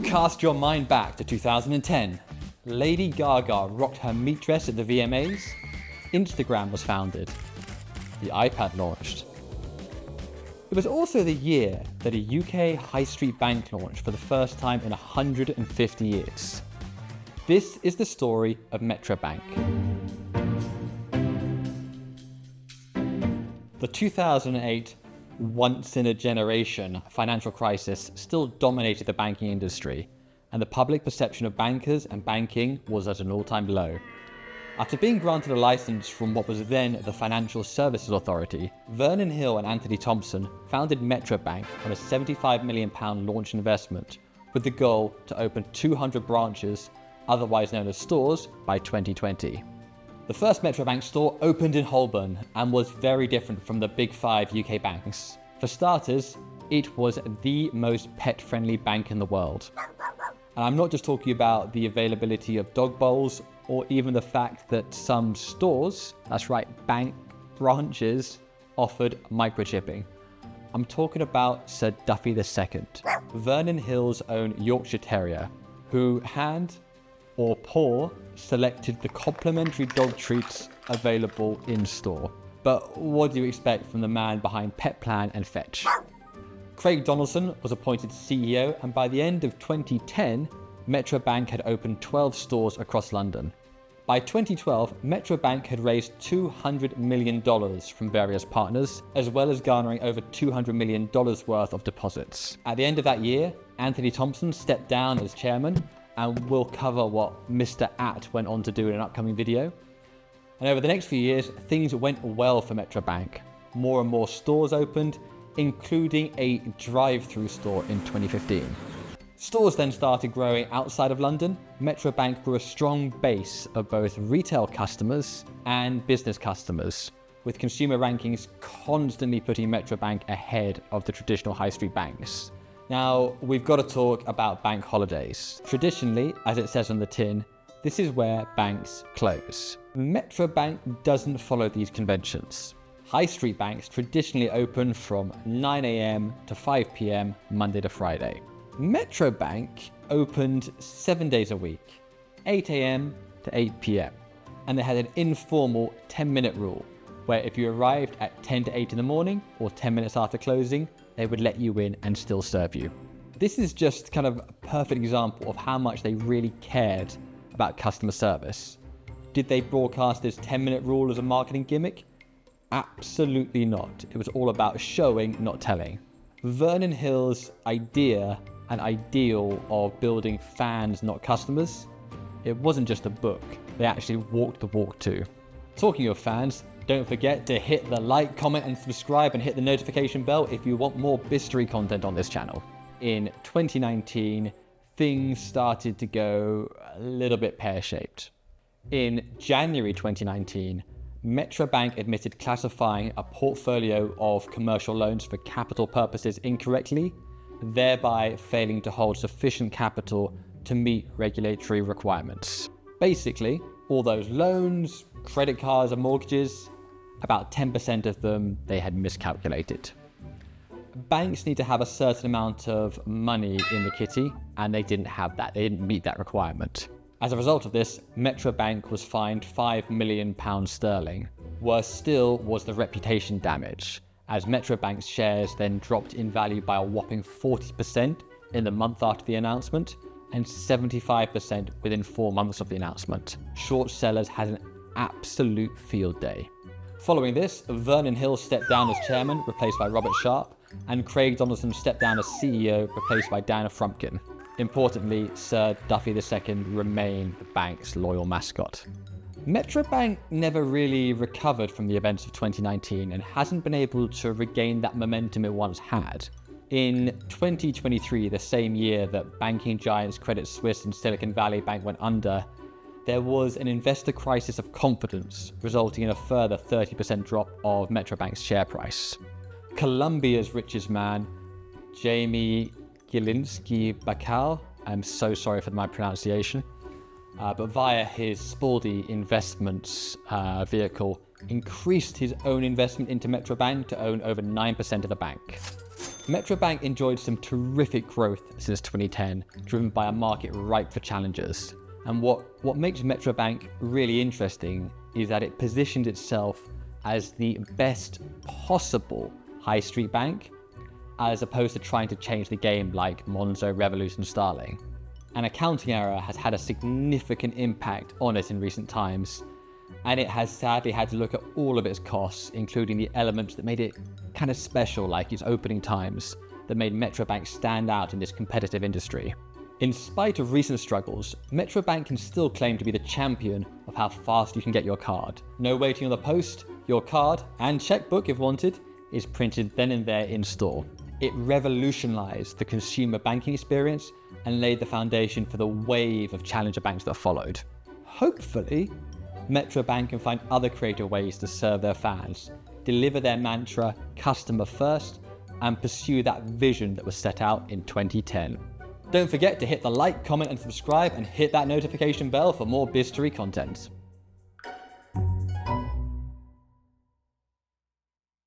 Cast your mind back to 2010. Lady Gaga rocked her meat dress at the VMAs. Instagram was founded. The iPad launched. It was also the year that a UK high street bank launched for the first time in 150 years. This is the story of Metro Bank. The 2008 once-in-a-generation financial crisis still dominated the banking industry, and the public perception of bankers and banking was at an all-time low. After being granted a license from what was then the Financial Services Authority, Vernon Hill and Anthony Thompson founded Metro Bank on a £75 million launch investment, with the goal to open 200 branches, otherwise known as stores, by 2020. The first Metro Bank store opened in Holborn and was very different from the big five UK banks. For starters, it was the most pet-friendly bank in the world. And I'm not just talking about the availability of dog bowls or even the fact that some stores, that's right, bank branches, offered microchipping. I'm talking about Sir Duffy II, Vernon Hill's own Yorkshire Terrier, who hand or paw selected the complimentary dog treats available in store. But what do you expect from the man behind Petplan and Fetch? Craig Donaldson was appointed CEO, and by the end of 2010, Metro Bank had opened 12 stores across London. By 2012, Metro Bank had raised $200 million from various partners, as well as garnering over $200 million worth of deposits. At the end of that year, Anthony Thompson stepped down as chairman, and we'll cover what Mr. At went on to do in an upcoming video. And over the next few years, things went well for Metro Bank. More and more stores opened, including a drive-through store in 2015. Stores then started growing outside of London. Metro Bank grew a strong base of both retail customers and business customers, with consumer rankings constantly putting Metro Bank ahead of the traditional high street banks. Now, we've got to talk about bank holidays. Traditionally, as it says on the tin, this is where banks close. Metro Bank doesn't follow these conventions. High street banks traditionally open from 9 a.m. to 5 p.m. Monday to Friday. Metro Bank opened 7 days a week, 8 a.m. to 8 p.m. And they had an informal 10-minute rule, where if you arrived at 10 to 8 in the morning or 10 minutes after closing, they would let you in and still serve you. This is just kind of a perfect example of how much they really cared about customer service. Did they broadcast this 10-minute rule as a marketing gimmick? Absolutely not. It was all about showing, not telling. Vernon Hill's idea and ideal of building fans, not customers, it wasn't just a book. They actually walked the walk too. Talking of fans, don't forget to hit the like, comment and subscribe and hit the notification bell if you want more Bizstory content on this channel. In 2019, things started to go a little bit pear-shaped. In January 2019, Metro Bank admitted classifying a portfolio of commercial loans for capital purposes incorrectly, thereby failing to hold sufficient capital to meet regulatory requirements. Basically, all those loans, credit cards and mortgages, about 10% of them they had miscalculated. Banks need to have a certain amount of money in the kitty, and they didn't have that. They didn't meet that requirement. As a result of this, Metro Bank was fined £5 million sterling. Worse still was the reputation damage, as Metro Bank's shares then dropped in value by a whopping 40% in the month after the announcement, and 75% within 4 months of the announcement. Short sellers had an absolute field day. Following this, Vernon Hill stepped down as chairman, replaced by Robert Sharp, and Craig Donaldson stepped down as CEO, replaced by Diana Frumpkin. Importantly, Sir Duffy II remained the bank's loyal mascot. Metro Bank never really recovered from the events of 2019 and hasn't been able to regain that momentum it once had. In 2023, the same year that banking giants Credit Suisse and Silicon Valley Bank went under, there was an investor crisis of confidence, resulting in a further 30% drop of Metro Bank's share price. Colombia's richest man, Jamie Gilinski Bacal, I'm so sorry for my pronunciation, but via his Spaldy Investments vehicle, increased his own investment into Metro Bank to own over 9% of the bank. Metro Bank enjoyed some terrific growth since 2010, driven by a market ripe for challengers. And what makes Metro Bank really interesting is that it positioned itself as the best possible high street bank, as opposed to trying to change the game like Monzo, Revolut and Starling. An accounting error has had a significant impact on it in recent times, and it has sadly had to look at all of its costs, including the elements that made it kind of special, like its opening times, that made Metro Bank stand out in this competitive industry. In spite of recent struggles, Metro Bank can still claim to be the champion of how fast you can get your card. No waiting on the post, your card, and checkbook if wanted, is printed then and there in store. It revolutionized the consumer banking experience and laid the foundation for the wave of challenger banks that followed. Hopefully, Metro Bank can find other creative ways to serve their fans, deliver their mantra, customer first, and pursue that vision that was set out in 2010. Don't forget to hit the like, comment, and subscribe, and hit that notification bell for more Bizstory content.